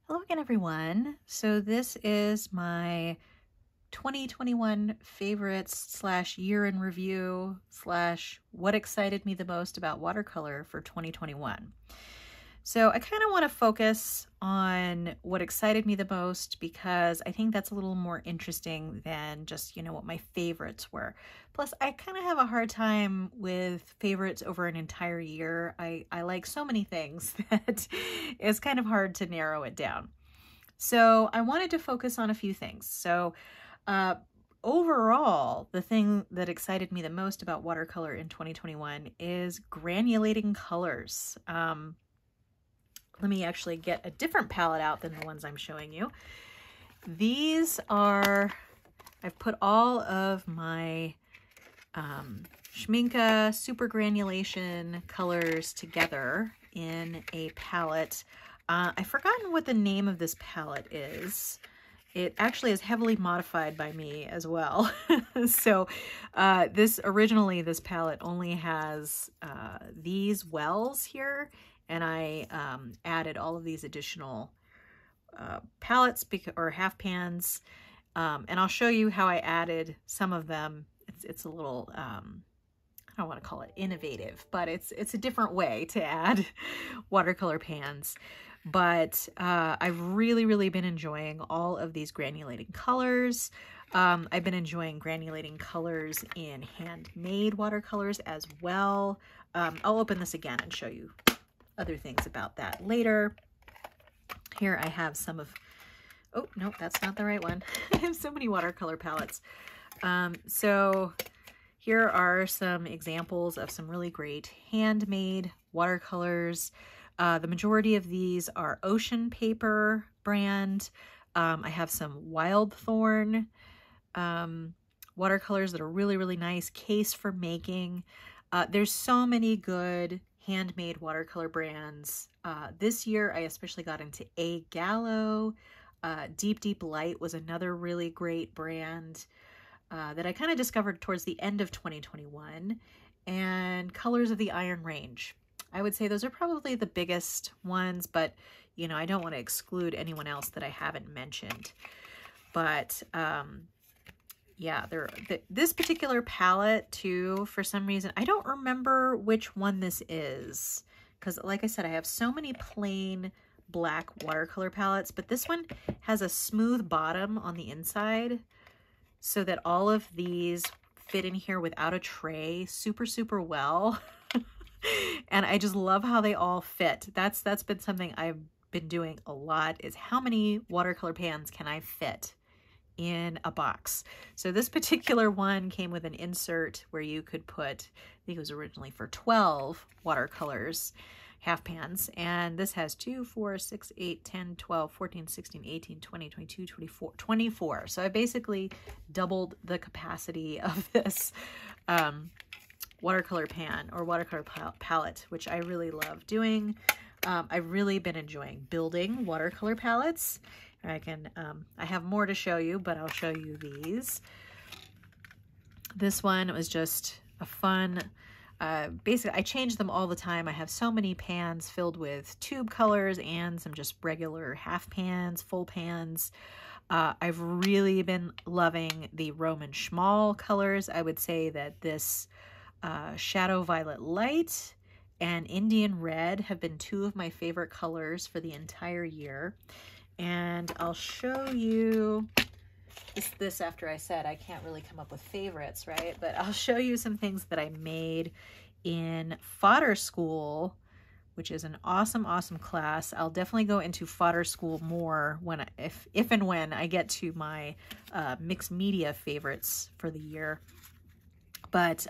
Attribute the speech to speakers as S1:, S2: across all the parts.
S1: Hello again, everyone. So this is my 2021 favorites slash year in review slash what excited me the most about watercolor for 2021. So I kind of want to focus on what excited me the most because I think that's a little more interesting than just, what my favorites were. Plus, I kind of have a hard time with favorites over an entire year. I like so many things that it's kind of hard to narrow it down. So I wanted to focus on a few things. So overall, the thing that excited me the most about watercolor in 2021 is granulating colors. Let me actually get a different palette out than the ones I'm showing you. These are, I've put all of my Schmincke Super Granulation colors together in a palette. I've forgotten what the name of this palette is. It actually is heavily modified by me as well. So this palette only has these wells here, and I added all of these additional palettes or half pans, and I'll show you how I added some of them. It's a little I don't want to call it innovative, but it's a different way to add watercolor pans. But I've really been enjoying all of these granulating colors. I've been enjoying granulating colors in handmade watercolors as well. I'll open this again and show you other things about that later. Here I have some of, oh, no, that's not the right one. I have so many watercolor palettes. So here are some examples of some really great handmade watercolors. The majority of these are Ocean Paper brand. I have some Wild Thorn watercolors that are really nice, case for making. There's so many good handmade watercolor brands. This year I especially got into A Gallo. Deep Light was another really great brand that I kind of discovered towards the end of 2021. And Colors of the Iron Range. I would say those are probably the biggest ones, but I don't want to exclude anyone else that I haven't mentioned. But yeah, this particular palette too, for some reason, I don't remember which one this is, because like I said, I have so many plain black watercolor palettes, but this one has a smooth bottom on the inside so that all of these fit in here without a tray super well. And I just love how they all fit. That's been something I've been doing a lot, is how many watercolor pans can I fit in a box. So this particular one came with an insert where you could put, I think it was originally for 12 watercolors, half pans, and this has 2, 4, 6, 8, 10, 12, 14, 16, 18, 20, 22, 24. So I basically doubled the capacity of this watercolor pan or watercolor palette, which I really love doing. I've really been enjoying building watercolor palettes. I have more to show you, but I'll show you these. This one was just a fun, basically I change them all the time. I have so many pans filled with tube colors and some just regular half pans, full pans. I've really been loving the Roman Schmal colors. I would say that this Shadow Violet Light and Indian Red have been two of my favorite colors for the entire year. And I'll show you this after I said I can't really come up with favorites, right? But I'll show you some things that I made in Fodder School, which is an awesome class. I'll definitely go into Fodder School more if and when I get to my mixed media favorites for the year. But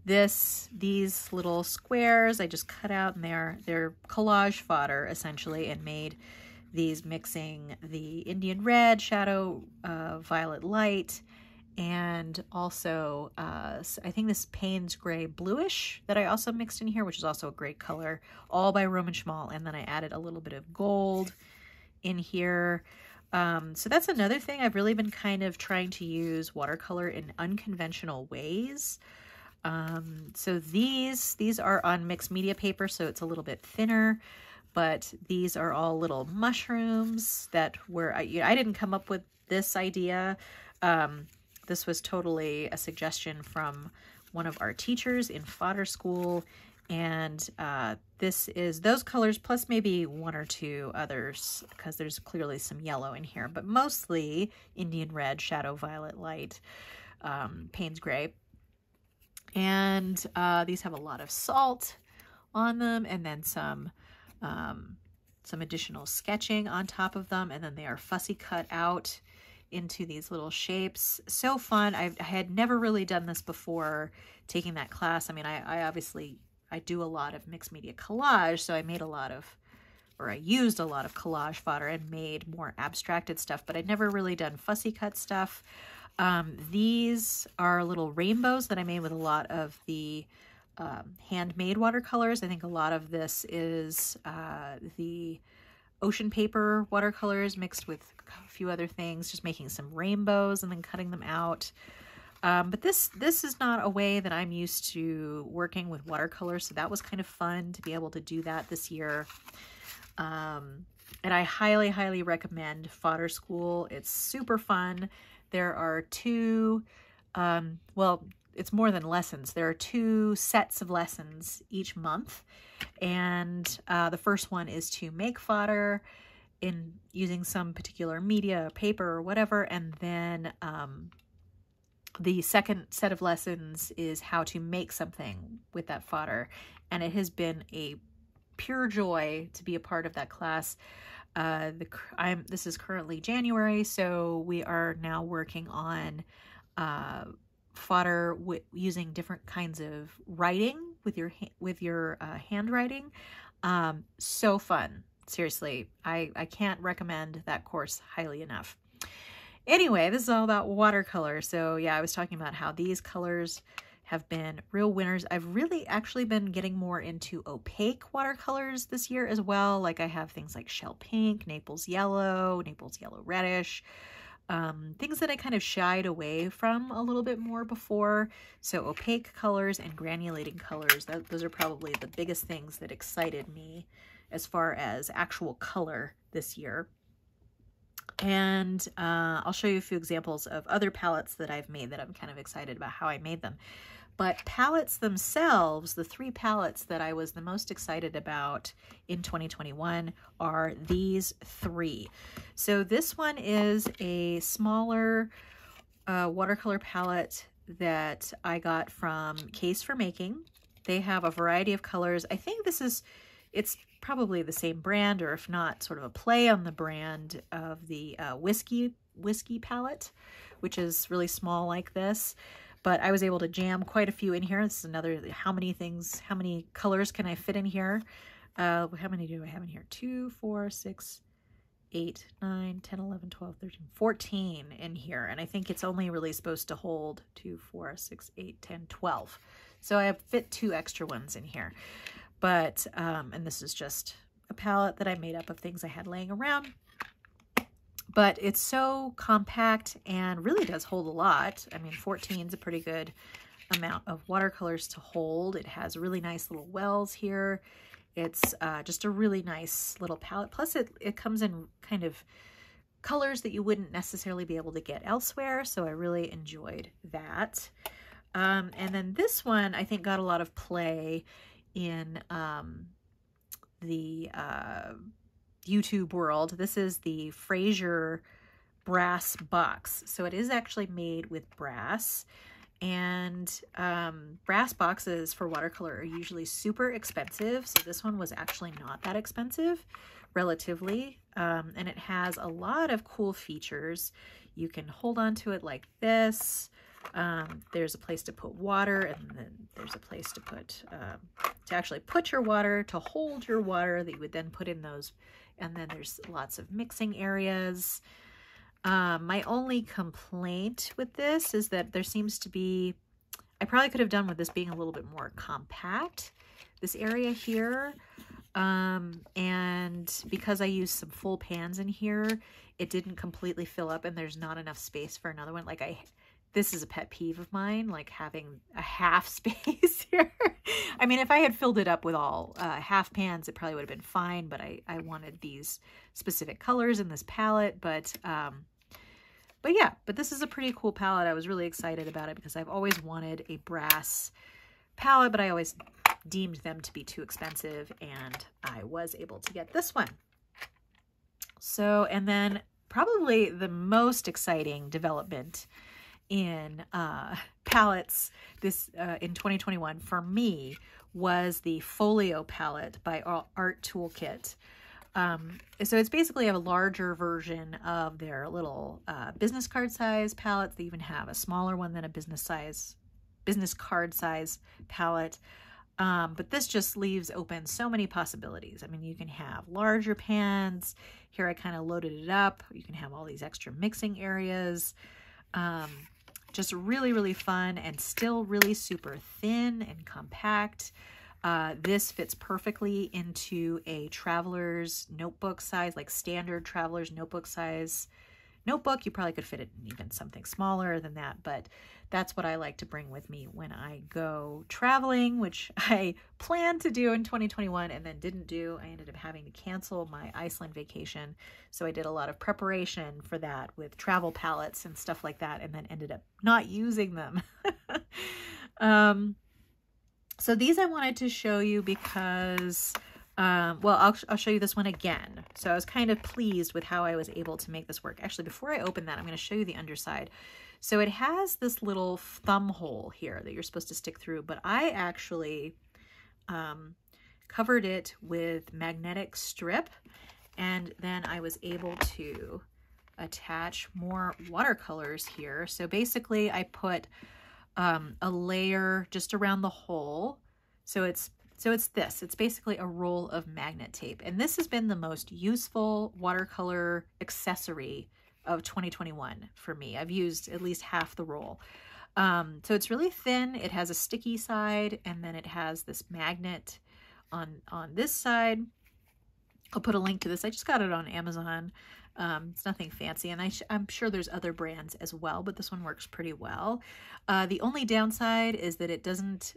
S1: these little squares I just cut out, and they're collage fodder essentially, and made these mixing the Indian Red, Shadow Violet Light, and also I think this Payne's Gray Bluish that I also mixed in here, which is also a great color, all by Roman Schmal. And then I added a little bit of gold in here. So that's another thing. I've really been kind of trying to use watercolor in unconventional ways. So these are on mixed media paper, so it's a little bit thinner, but these are all little mushrooms that were, I didn't come up with this idea. This was totally a suggestion from one of our teachers in fodder school. And this is those colors plus maybe one or two others, because there's clearly some yellow in here, but mostly Indian red, shadow violet, light, Payne's gray. And these have a lot of salt on them, and then some additional sketching on top of them, and then they are fussy cut out into these little shapes. So fun. I had never really done this before taking that class. I mean, I do a lot of mixed media collage, so I used a lot of collage fodder and made more abstracted stuff, but I'd never really done fussy cut stuff. These are little rainbows that I made with a lot of the handmade watercolors. I think a lot of this is the ocean paper watercolors mixed with a few other things, just making some rainbows and then cutting them out. But this is not a way that I'm used to working with watercolors, so that was kind of fun to be able to do that this year. And I highly, highly recommend Fodder School. It's super fun. There are two, well, it's more than lessons. There are 2 sets of lessons each month. And the first one is to make fodder in using some particular media, paper, or whatever. And then the second set of lessons is how to make something with that fodder. And it has been a pure joy to be a part of that class. This is currently January, so we are now working on fodder using different kinds of writing with your handwriting. So fun. Seriously, I can't recommend that course highly enough. Anyway, this is all about watercolor. So yeah, I was talking about how these colors have been real winners. I've really actually been getting more into opaque watercolors this year as well. Like I have things like shell pink, Naples yellow reddish, things that I kind of shied away from a little bit more before. So opaque colors and granulating colors, those are probably the biggest things that excited me as far as actual color this year. And I'll show you a few examples of other palettes that I've made that I'm kind of excited about how I made them. But palettes themselves, the 3 palettes that I was the most excited about in 2021 are these 3. So this one is a smaller watercolor palette that I got from Case for Making. They have a variety of colors. I think it's probably the same brand, or if not, sort of a play on the brand of the whiskey palette, which is really small like this. But I was able to jam quite a few in here. This is another, how many colors can I fit in here? How many do I have in here? 2, 4, 6, 8, 9, 10, 11, 12, 13, 14 in here. And I think it's only really supposed to hold 2, 4, 6, 8, 10, 12. So I have fit 2 extra ones in here. But, and this is just a palette that I made up of things I had laying around. But it's so compact and really does hold a lot. I mean, 14 is a pretty good amount of watercolors to hold. It has really nice little wells here. It's just a really nice little palette. Plus, it comes in kind of colors that you wouldn't necessarily be able to get elsewhere. So I really enjoyed that. And then this one, I think, got a lot of play in the YouTube world. This is the Fraser brass box. So it is actually made with brass, and brass boxes for watercolor are usually super expensive. So this one was actually not that expensive, relatively, and it has a lot of cool features. You can hold on to it like this. There's a place to put water, and then there's a place to put to actually put your water, to hold your water that you would then put in those. And then there's lots of mixing areas. My only complaint with this is that there seems to be, I probably could have done with this being a little bit more compact, this area here. And because I used some full pans in here, it didn't completely fill up, and there's not enough space for another one. Like this is a pet peeve of mine, like having a half space here. I mean, if I had filled it up with all half pans, it probably would have been fine, but I wanted these specific colors in this palette. But yeah, but this is a pretty cool palette. I was really excited about it because I've always wanted a brass palette, but I always deemed them to be too expensive, and I was able to get this one. So, and then probably the most exciting development in palettes this in 2021 for me was the Folio palette by Art Toolkit. So it's basically a larger version of their little business card size palettes. They even have a smaller one than a business card size palette. But this just leaves open so many possibilities. I mean, you can have larger pans. Here I kind of loaded it up. You can have all these extra mixing areas. Just really, really fun and still really super thin and compact. This fits perfectly into a traveler's notebook size, like standard traveler's notebook size notebook. You probably could fit it in even something smaller than that, but that's what I like to bring with me when I go traveling, which I planned to do in 2021 and then didn't do. I ended up having to cancel my Iceland vacation, so I did a lot of preparation for that with travel palettes and stuff like that, and then ended up not using them. So these I wanted to show you because well, I'll show you this one again. So I was kind of pleased with how I was able to make this work. Actually, before I open that, I'm going to show you the underside. So it has this little thumb hole here that you're supposed to stick through, but I actually covered it with magnetic strip, and then I was able to attach more watercolors here. So basically I put a layer just around the hole. So it's this. It's basically a roll of magnet tape. And this has been the most useful watercolor accessory of 2021 for me. I've used at least half the roll. So it's really thin. It has a sticky side, and then it has this magnet on this side. I'll put a link to this. I just got it on Amazon. It's nothing fancy, and I'm sure there's other brands as well, but this one works pretty well. The only downside is that it doesn't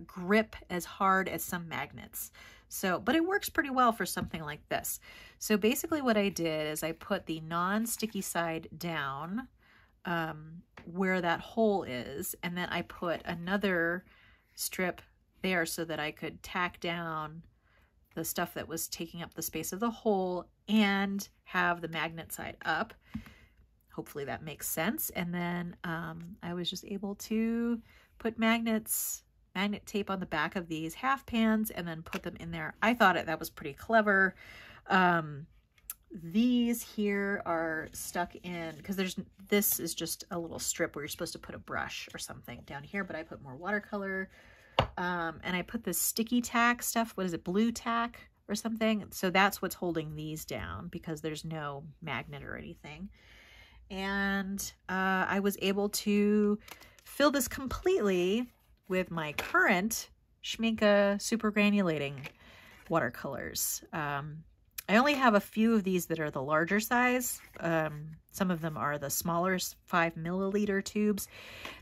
S1: grip as hard as some magnets. So, but it works pretty well for something like this. So basically what I did is I put the non-sticky side down where that hole is, and then I put another strip there so that I could tack down the stuff that was taking up the space of the hole and have the magnet side up. Hopefully that makes sense. And then I was just able to put magnet tape on the back of these half pans and then put them in there. I thought that was pretty clever. These here are stuck in, because this is just a little strip where you're supposed to put a brush or something down here, but I put more watercolor. And I put this sticky tack stuff. What is it? Blue tack or something. So that's what's holding these down because there's no magnet or anything. And I was able to fill this completely with my current Schmincke Super Granulating watercolors. I only have a few of these that are the larger size. Some of them are the smaller 5 milliliter tubes.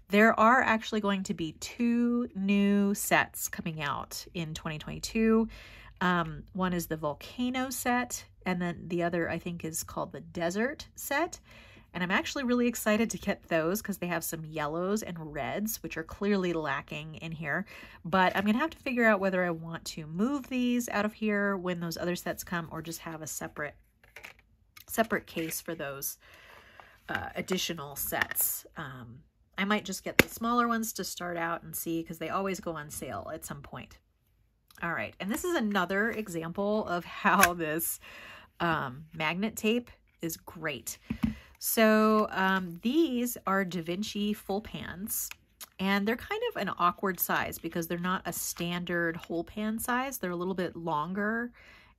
S1: There are actually going to be 2 new sets coming out in 2022. One is the Volcano set, and then the other I think is called the Desert set. And I'm actually really excited to get those because they have some yellows and reds, which are clearly lacking in here. But I'm going to have to figure out whether I want to move these out of here when those other sets come, or just have a separate case for those additional sets. I might just get the smaller ones to start out and see, because they always go on sale at some point. All right, and this is another example of how this magnet tape is great. So these are Da Vinci full pans, and they're kind of an awkward size because they're not a standard whole pan size. They're a little bit longer,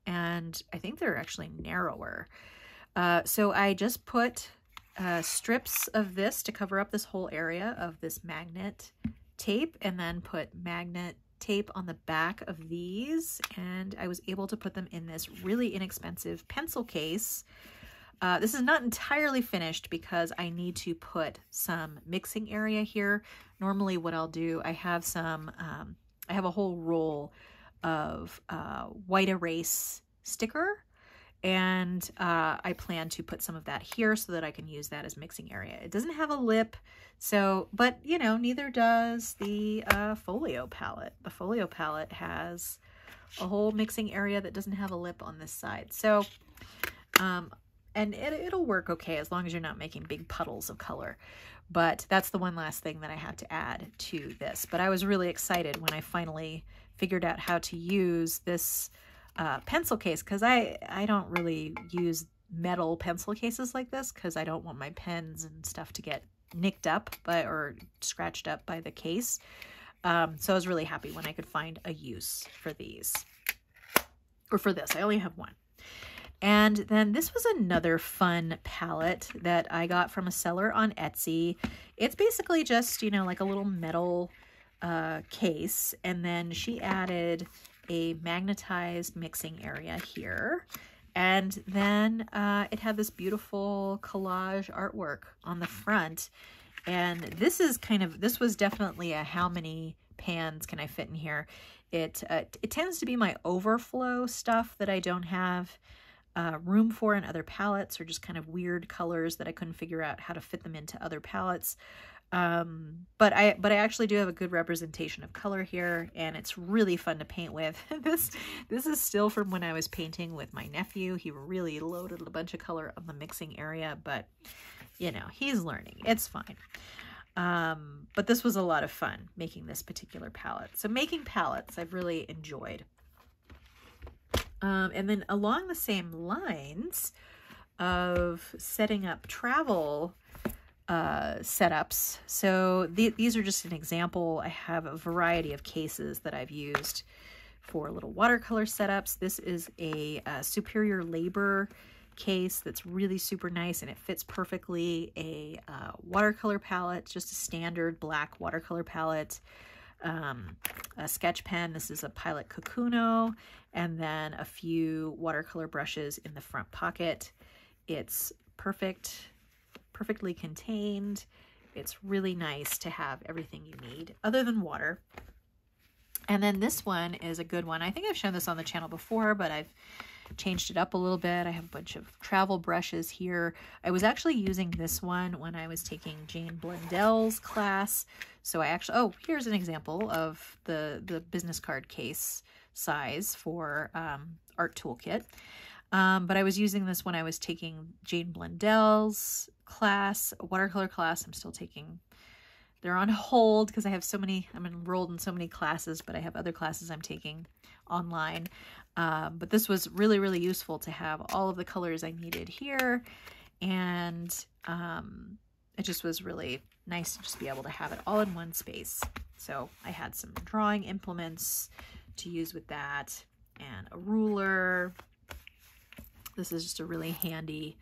S1: and I think they're actually narrower. So I just put strips of this to cover up this whole area of this magnet tape, and then put magnet tape on the back of these, and I was able to put them in this really inexpensive pencil case. This is not entirely finished because I need to put some mixing area here. Normally what I'll do, I have some, I have a whole roll of white erase sticker, and I plan to put some of that here so that I can use that as mixing area. It doesn't have a lip, so, but you know, neither does the Folio palette. The Folio palette has a whole mixing area that doesn't have a lip on this side. So, and it'll work okay as long as you're not making big puddles of color. But that's the one last thing that I have to add to this. But I was really excited when I finally figured out how to use this pencil case, because I don't really use metal pencil cases like this because I don't want my pens and stuff to get nicked up by or scratched up by the case. So I was really happy when I could find a use for these, or for this. I only have one. And then this was another fun palette that I got from a seller on Etsy. It's basically just, you know, like a little metal case. And then she added a magnetized mixing area here. And then it had this beautiful collage artwork on the front. And this is this was definitely a how many pans can I fit in here. It tends to be my overflow stuff that I don't have room for in other palettes, or just kind of weird colors that I couldn't figure out how to fit them into other palettes. But I actually do have a good representation of color here, and it's really fun to paint with. This is still from when I was painting with my nephew. He really loaded a bunch of color on the mixing area, but you know, he's learning. It's fine. But this was a lot of fun making this particular palette. So making palettes I've really enjoyed. And then along the same lines of setting up travel setups. So these are just an example. I have a variety of cases that I've used for little watercolor setups. This is a Superior Labor case that's really super nice, and it fits perfectly a watercolor palette, just a standard black watercolor palette. A sketch pen. This is a Pilot Kakuno, and then a few watercolor brushes in the front pocket. It's perfectly contained. It's really nice to have everything you need other than water. And then this one is a good one. I think I've shown this on the channel before, but I've changed it up a little bit. I have a bunch of travel brushes here. I was actually using this one when I was taking Jane Blundell's class. So I actually, oh, here's an example of the business card case size for Art Toolkit. But I was using this when I was taking Jane Blundell's class, a watercolor class. I'm still taking, they're on hold because I have so many, I'm enrolled in so many classes, but I have other classes I'm taking online. But this was really, really useful to have all of the colors I needed here. And it just was really nice to just be able to have it all in one space. So I had some drawing implements to use with that, and a ruler. This is just a really handy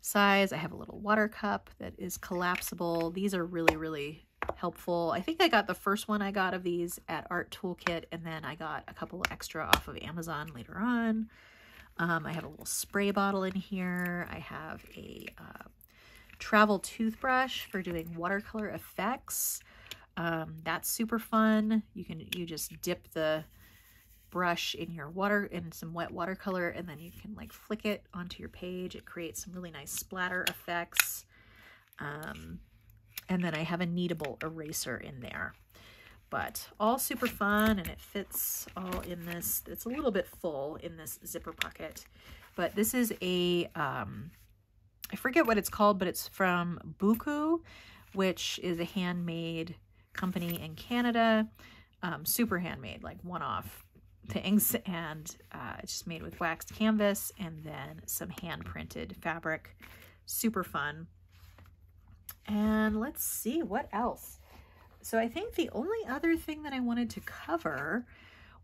S1: size. I have a little water cup that is collapsible. These are really, really helpful. I think I got the first one I got of these at Art Toolkit, and then I got a couple extra off of Amazon later on. I have a little spray bottle in here. I have a travel toothbrush for doing watercolor effects. That's super fun. You just dip the brush in your water, in some wet watercolor, and then you can like flick it onto your page. It creates some really nice splatter effects. And then I have a Kneadable Eraser in there, but all super fun, and it fits all in this. It's a little bit full in this zipper pocket, but this is a, I forget what it's called, but it's from Buku, which is a handmade company in Canada. Super handmade, like one-off things, and it's just made with waxed canvas and then some hand-printed fabric. Super fun. And let's see what else. So I think the only other thing that I wanted to cover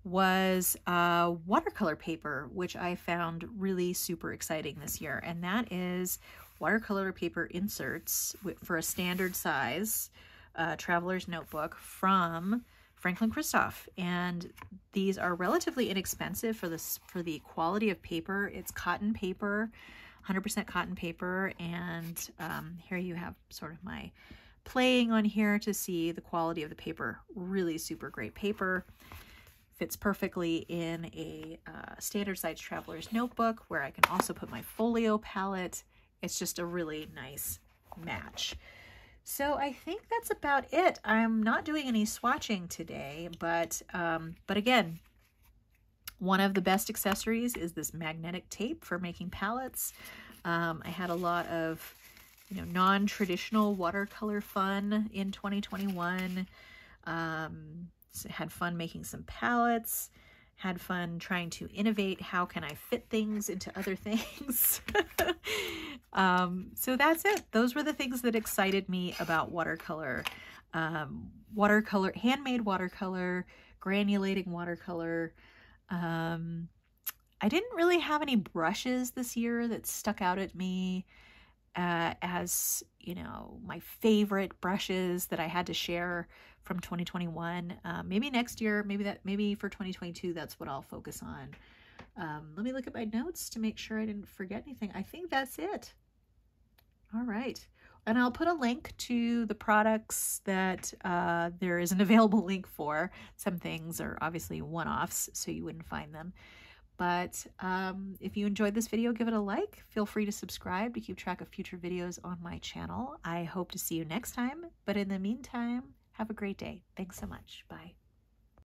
S1: was watercolor paper, which I found really super exciting this year. And that is watercolor paper inserts for a standard size traveler's notebook from Franklin Christoph. And these are relatively inexpensive for the quality of paper. It's cotton paper. 100% cotton paper, and here you have sort of my playing on here to see the quality of the paper. Really super great paper. Fits perfectly in a standard size traveler's notebook where I can also put my Folio palette. It's just a really nice match. So I think that's about it. I'm not doing any swatching today, but again, one of the best accessories is this magnetic tape for making palettes. I had a lot of, you know, non-traditional watercolor fun in 2021. Had fun making some palettes, had fun trying to innovate. How can I fit things into other things? So that's it. Those were the things that excited me about watercolor. Handmade watercolor, granulating watercolor. I didn't really have any brushes this year that stuck out at me as, you know, my favorite brushes that I had to share from 2021. Maybe next year, maybe for 2022, that's what I'll focus on. Let me look at my notes to make sure I didn't forget anything. I think that's it. All right. And I'll put a link to the products that there is an available link for. Some things are obviously one-offs, so you wouldn't find them. But if you enjoyed this video, give it a like. Feel free to subscribe to keep track of future videos on my channel. I hope to see you next time. But in the meantime, have a great day. Thanks so much. Bye.